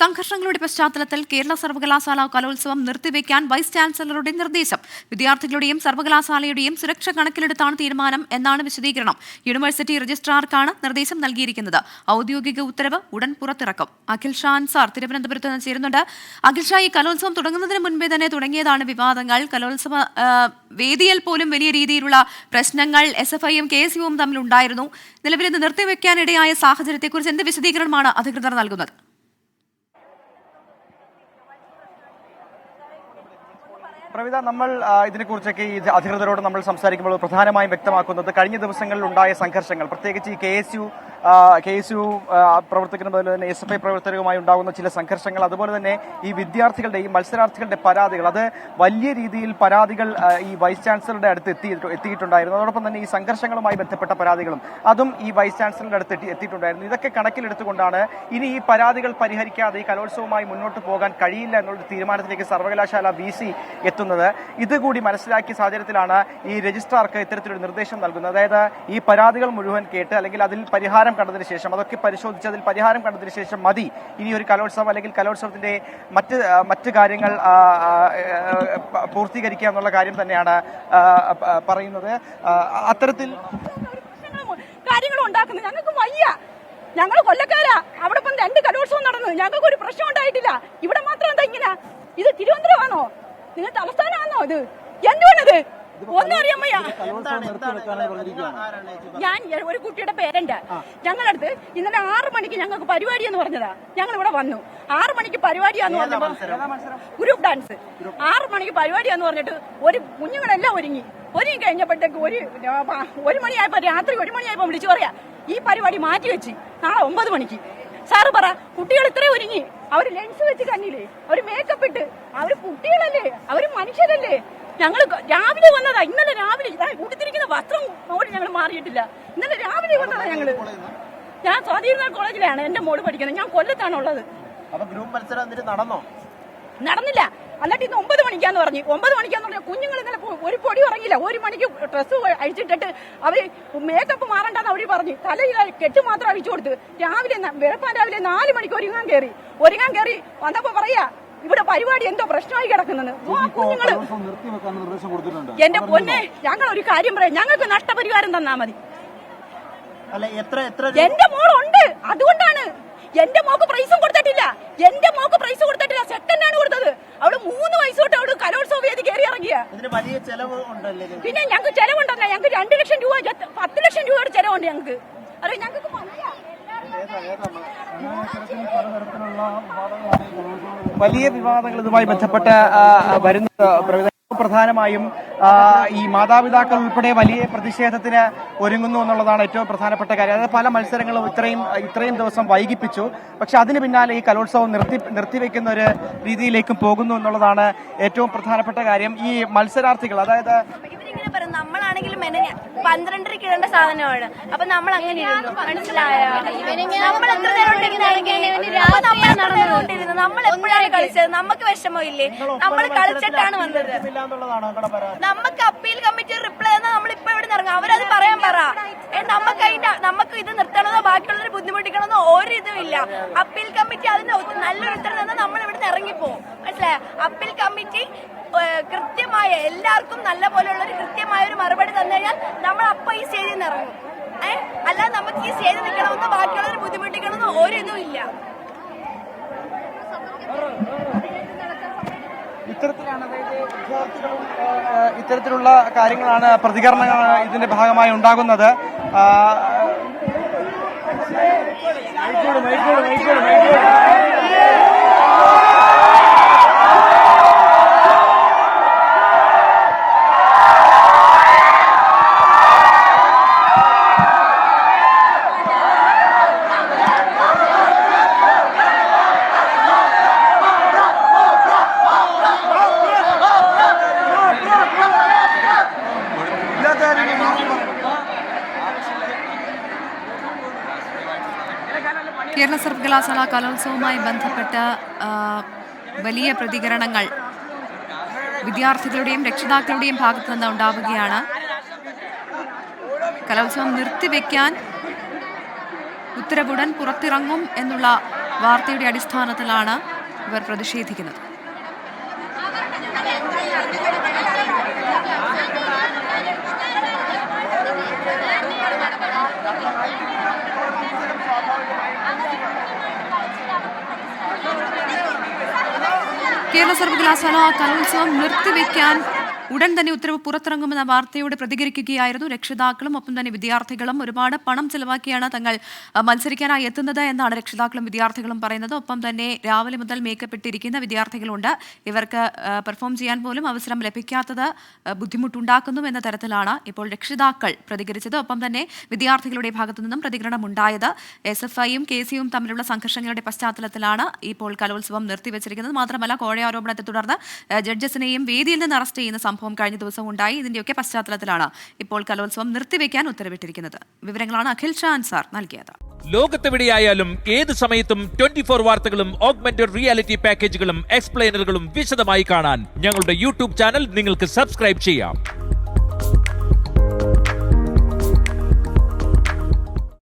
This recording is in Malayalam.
സംഘർഷങ്ങളുടെ പശ്ചാത്തലത്തിൽ കേരള സർവകലാശാല കലോത്സവം നിർത്തിവെക്കാൻ വൈസ് ചാൻസലറുടെ നിർദ്ദേശം. വിദ്യാർത്ഥികളുടെയും സർവകലാശാലയുടെയും സുരക്ഷ കണക്കിലെടുത്താണ് തീരുമാനം എന്നാണ് വിശദീകരണം. യൂണിവേഴ്സിറ്റി രജിസ്ട്രാർക്കാണ് നിർദ്ദേശം നൽകിയിരിക്കുന്നത്. ഔദ്യോഗിക ഉത്തരവ് ഉടൻ പുറത്തിറക്കും. അഖിൽ ഷാ അൻസാർ തിരുവനന്തപുരത്ത് നിന്ന് ചേരുന്നുണ്ട്. അഖിൽ ഷാ, ഈ കലോത്സവം തുടങ്ങുന്നതിന് മുൻപേ തന്നെ തുടങ്ങിയതാണ് വിവാദങ്ങൾ. കലോത്സവ വേദിയിൽ പോലും വലിയ രീതിയിലുള്ള പ്രശ്നങ്ങൾ SFIയും KSUവും തമ്മിലുണ്ടായിരുന്നു. നിലവിൽ ഇത് നിർത്തിവെക്കാനിടയായ സാഹചര്യത്തെക്കുറിച്ച് എന്ത് വിശദീകരണമാണ് അധികൃതർ നൽകുന്നത്? പ്രവിത, നമ്മൾ ഇതിനെക്കുറിച്ചൊക്കെ ഈ അധികൃതരോട് നമ്മൾ സംസാരിക്കുമ്പോൾ പ്രധാനമായും വ്യക്തമാക്കുന്നത് കഴിഞ്ഞ ദിവസങ്ങളിൽ ഉണ്ടായ സംഘർഷങ്ങൾ, പ്രത്യേകിച്ച് ഈ KSU പ്രവർത്തകരും അതുപോലെ തന്നെ SFI പ്രവർത്തകരുമായി ഉണ്ടാകുന്ന ചില സംഘർഷങ്ങൾ, അതുപോലെ തന്നെ ഈ വിദ്യാർത്ഥികളുടെ ഈ മത്സരാർത്ഥികളുടെ പരാതികൾ, അത് വലിയ രീതിയിൽ പരാതികൾ ഈ വൈസ് ചാൻസലറുടെ അടുത്ത് എത്തിയിട്ടുണ്ടായിരുന്നു. അതോടൊപ്പം തന്നെ ഈ സംഘർഷങ്ങളുമായി ബന്ധപ്പെട്ട പരാതികളും അതും ഈ വൈസ് ചാൻസലറുടെ അടുത്ത് എത്തിയിട്ടുണ്ടായിരുന്നു. ഇതൊക്കെ കണക്കിലെടുത്തുകൊണ്ടാണ് ഇനി ഈ പരാതികൾ പരിഹരിക്കാതെ ഈ കലോത്സവവുമായി മുന്നോട്ട് പോകാൻ കഴിയില്ല എന്നുള്ള തീരുമാനത്തിലേക്ക് സർവകലാശാല VC എത്തുന്നത്. ഇതുകൂടി മനസ്സിലാക്കിയ സാഹചര്യത്തിലാണ് ഈ രജിസ്ട്രാർക്ക് ഇത്തരത്തിലൊരു നിർദ്ദേശം നൽകുന്നത്. അതായത് ഈ പരാതികൾ മുഴുവൻ കേട്ട് അല്ലെങ്കിൽ അതിൽ പരിഹാരം കണ്ടതിന് ശേഷം, അതൊക്കെ പരിശോധിച്ച് അതിൽ പരിഹാരം കണ്ടതിന് ശേഷം മതി ഇനി ഒരു കലോത്സവം അല്ലെങ്കിൽ കലോത്സവത്തിന്റെ മറ്റ് കാര്യങ്ങൾ പൂർത്തീകരിക്കുക എന്നുള്ള കാര്യം തന്നെയാണ് പറയുന്നത്. അത്തരത്തിൽ കാര്യങ്ങൾ ഉണ്ടാക്കുന്നത് ഞങ്ങൾക്ക് വയ്യ. ഞങ്ങൾ കൊല്ലക്കാരാ. അവിടെ ഇപ്പം 2 കലോത്സവം നടന്നു. ഞങ്ങൾക്ക് ഒരു പ്രശ്നം ഉണ്ടായിട്ടില്ല. ഇവിടെ മാത്രം എന്താ ഇങ്ങനെ? ഇത് തിരുവനന്തപുരമാണോ? നിങ്ങൾ തലസ്ഥാനമാണോ? ഇത് എന്തുവാണത്? ഒന്നും അറിയാൻ വയ്യ. ഞാൻ ഒരു കുട്ടിയുടെ പേരന്റ് ഞങ്ങളടുത്ത് ഇന്നലെ 6 മണിക്ക് ഞങ്ങൾക്ക് പരിപാടി എന്ന് പറഞ്ഞതാ. ഞങ്ങൾ ഇവിടെ വന്നു. 6 മണിക്ക് പരിപാടിയാന്ന് പറഞ്ഞപ്പോ ഗ്രൂപ്പ് ഡാൻസ് 6 മണിക്ക് പരിപാടിയാന്ന് പറഞ്ഞിട്ട് ഒരു കുഞ്ഞുങ്ങളെല്ലാം ഒരുങ്ങി കഴിഞ്ഞപ്പോഴത്തേക്ക് ഒരു മണിയായപ്പോ, രാത്രി 1 മണിയായപ്പോ വിളിച്ചു പറയാ ഈ പരിപാടി മാറ്റിവെച്ച് നാളെ 9 മണിക്ക്. സാറ് പറ, കുട്ടികൾ ഇത്രയും ഒരുങ്ങി, അവര് ലെൻസ് വെച്ച് കണ്ണില്ലേ, അവര് മേക്കപ്പ് ഇട്ട്, അവര് കുട്ടികളല്ലേ, അവര് മനുഷ്യരല്ലേ. ഞങ്ങൾ രാവിലെ വന്നതാ. ഇന്നലെ രാവിലെ ഉടുത്തിരിക്കുന്ന വസ്ത്രം പോലും ഞങ്ങൾ മാറിയിട്ടില്ല. ഇന്നലെ രാവിലെ വന്നതാ ഞങ്ങള്. ഞാൻ സ്വാധീന കോളേജിലാണ് എന്റെ മോള് പഠിക്കുന്നത്. ഞാൻ കൊല്ലത്താണ് ഉള്ളത്. നടന്നില്ല. എന്നിട്ട് ഇന്ന് 9 മണിക്കാന്ന് പറഞ്ഞു. 9 മണിക്കാന്ന് പറഞ്ഞാൽ കുഞ്ഞുങ്ങൾ ഇന്നലെ ഒരു പൊടി ഉറങ്ങില്ല. 1 മണിക്ക് ഡ്രസ്സ് അഴിച്ചിട്ടിട്ട് അവര് മേക്കപ്പ് മാറണ്ടെന്ന് അവര് പറഞ്ഞു. തലയിൽ കെട്ട് മാത്രം അഴിച്ചു കൊടുത്ത് രാവിലെ 4 മണിക്ക് ഒരുങ്ങാൻ കയറി വന്നപ്പോ പറയാ ഇവിടെ പരിപാടി എന്തോ പ്രശ്നമായി കിടക്കുന്നത്. കുഞ്ഞുങ്ങള് എന്റെ പൊന്നെ, ഞങ്ങൾ ഒരു കാര്യം പറയാം, ഞങ്ങൾക്ക് നഷ്ടപരിഹാരം തന്നാ മതി. എന്റെ മോളുണ്ട്, അതുകൊണ്ടാണ്. എന്റെ മോക്ക് പ്രൈസും കൊടുത്തിട്ടില്ല. സെക്കൻഡാണ് കൊടുത്തത്. അവള് 3 വയസ്സ് തൊട്ട് അവള് കലോത്സവ വേദി കയറി ഇറങ്ങിയ. പിന്നെ ഞങ്ങൾക്ക് ചെലവുണ്ടല്ല. ഞങ്ങൾക്ക് 2 ലക്ഷം രൂപ 10 ലക്ഷം രൂപയുടെ ചെലവുണ്ട് ഞങ്ങൾക്ക്. അറിയാം, ഞങ്ങൾക്ക് വലിയ വിവാദങ്ങൾ ഇതുമായി ബന്ധപ്പെട്ട് വരുന്നത്. പ്രധാനമായും ഈ മാതാപിതാക്കൾ ഉൾപ്പെടെ വലിയ പ്രതിഷേധത്തിന് ഒരുങ്ങുന്നു എന്നുള്ളതാണ് ഏറ്റവും പ്രധാനപ്പെട്ട കാര്യം. അതായത് പല മത്സരങ്ങളും ഇത്രയും ദിവസം വൈകിപ്പിച്ചു. പക്ഷെ അതിന് പിന്നാലെ ഈ കലോത്സവം നിർത്തിവെക്കുന്ന ഒരു രീതിയിലേക്കും പോകുന്നു എന്നുള്ളതാണ് ഏറ്റവും പ്രധാനപ്പെട്ട കാര്യം. ഈ മത്സരാർത്ഥികൾ, അതായത് നമ്മളാണെങ്കിലും 12:30 ഇടേണ്ട സാധനമാണ്. അപ്പൊ നമ്മൾ അങ്ങനെ ഇരുന്നു, മനസ്സിലായോ? നമ്മൾ എത്ര നേരം നമ്മൾ എപ്പോഴാണ് കളിച്ചത്? നമുക്ക് വിഷമമില്ലേ? നമ്മൾ കളിച്ചിട്ടാണ് വന്നത്. നമുക്ക് അപ്പീൽ കമ്മിറ്റി റിപ്ലൈ തന്നാൽ നമ്മൾ ഇപ്പൊ ഇവിടെ ഇറങ്ങും. അവരത് പറയാൻ പറ. നമുക്ക് ഇത് നിർത്തണമെന്നോ ബാക്കിയുള്ളവർ ബുദ്ധിമുട്ടിക്കണമെന്നോ ഒരു ഇതുമില്ല. അപ്പീൽ കമ്മിറ്റി അതിന് നല്ലൊരു ഉത്തരം തന്നാൽ നമ്മൾ ഇവിടുന്ന് ഇറങ്ങിപ്പോവും. മനസ്സിലായോ? അപ്പീൽ കമ്മിറ്റി കൃത്യമായ എല്ലാവർക്കും നല്ല പോലെയുള്ള ഒരു കൃത്യമായ ഒരു മറുപടി തന്നു കഴിഞ്ഞാൽ നമ്മൾ അപ്പൊ ഈ സ്റ്റേജിൽ നിന്ന് ഇറങ്ങും. അല്ലാതെ നമുക്ക് ഈ സ്റ്റേജിൽ നിൽക്കണമെന്നോ ബാക്കിയുള്ളവർ ബുദ്ധിമുട്ടിക്കണമെന്നോ ഒരു ഇതും ഇല്ല. ഇത്തരത്തിലുള്ള കാര്യങ്ങളാണ്, പ്രതികരണങ്ങളാണ് ഇതിന്റെ ഭാഗമായി ഉണ്ടാകുന്നത്. കേരള സർവകലാശാല കലോത്സവവുമായി ബന്ധപ്പെട്ട് വലിയ പ്രതികരണങ്ങൾ വിദ്യാർത്ഥികളുടെയും രക്ഷിതാക്കളുടെയും ഭാഗത്തു നിന്ന് ഉണ്ടാവുകയാണ്. കലോത്സവം നിർത്തിവെക്കാൻ ഉത്തരവുടൻ പുറത്തിറങ്ങും എന്നുള്ള വാർത്തയുടെ അടിസ്ഥാനത്തിലാണ് ഇവർ പ്രതിഷേധിക്കുന്നത്. കേരള സർവകലാശാല കലോത്സവം നിർത്തിവെക്കാൻ ഉടൻ തന്നെ ഉത്തരവ് പുറത്തിറങ്ങുമെന്ന വാർത്തയോട് പ്രതികരിക്കുകയായിരുന്നു രക്ഷിതാക്കളും ഒപ്പം തന്നെ വിദ്യാർത്ഥികളും. ഒരുപാട് പണം ചെലവാക്കിയാണ് തങ്ങൾ മത്സരിക്കാനായി എത്തുന്നത് എന്നാണ് രക്ഷിതാക്കളും വിദ്യാർത്ഥികളും പറയുന്നത്. ഒപ്പം തന്നെ രാവിലെ മുതൽ മേക്കപ്പ് ഇട്ടിരിക്കുന്ന വിദ്യാർത്ഥികളുണ്ട്. ഇവർക്ക് പെർഫോം ചെയ്യാൻ പോലും അവസരം ലഭിക്കാത്തത് ബുദ്ധിമുട്ടുണ്ടാക്കുന്നു എന്ന തരത്തിലാണ് ഇപ്പോൾ രക്ഷിതാക്കൾ പ്രതികരിച്ചത്. ഒപ്പം തന്നെ വിദ്യാർത്ഥികളുടെ ഭാഗത്തു നിന്നും പ്രതികരണം ഉണ്ടായത്. SFIയും KCയും തമ്മിലുള്ള സംഘർഷങ്ങളുടെ പശ്ചാത്തലത്തിലാണ് ഇപ്പോൾ കലോത്സവം നിർത്തിവെച്ചിരിക്കുന്നത്. മാത്രമല്ല, കോഴയാരോപണത്തെ തുടർന്ന് ജഡ്ജസിനെയും വേദിയിൽ നിന്ന് അറസ്റ്റ് ചെയ്യുന്ന സംഭവം കഴിഞ്ഞ ദിവസം ഉണ്ടായി. ഇതിന്റെയൊക്കെ പശ്ചാത്തലത്തിലാണ് ഇപ്പോൾ കലോത്സവം നിർത്തിവെക്കാൻ ഉത്തരവിട്ടിരിക്കുന്നത്. വിവരങ്ങളാണ് അഖിൽ ഷാ അൻസാർ നൽകിയത്. ലോകത്തെവിടെയായാലും ഏത് സമയത്തും 24 വാർത്തകളും ഓഗ്മെന്റഡ് റിയാലിറ്റി പാക്കേജുകളും എക്സ്പ്ലെയിനറുകളും വിശദമായി കാണാൻ ഞങ്ങളുടെ YouTube ചാനൽ നിങ്ങൾക്ക് സബ്സ്ക്രൈബ് ചെയ്യാം.